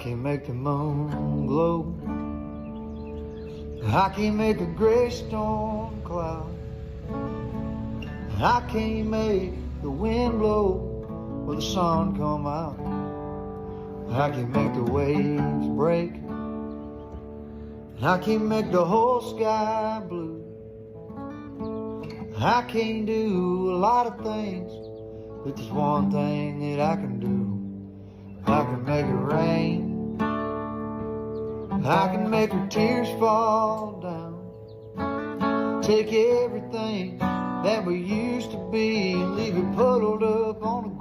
can make the moon glow. I can make a gray storm cloud. I can't make the wind blow or the sun come out. I can make the waves break. I can make the whole sky blue. I can't do a lot of things, but there's one thing that I can do. I can make it rain. I can make her tears fall down. Take everything that we used to be and leave it puddled up on the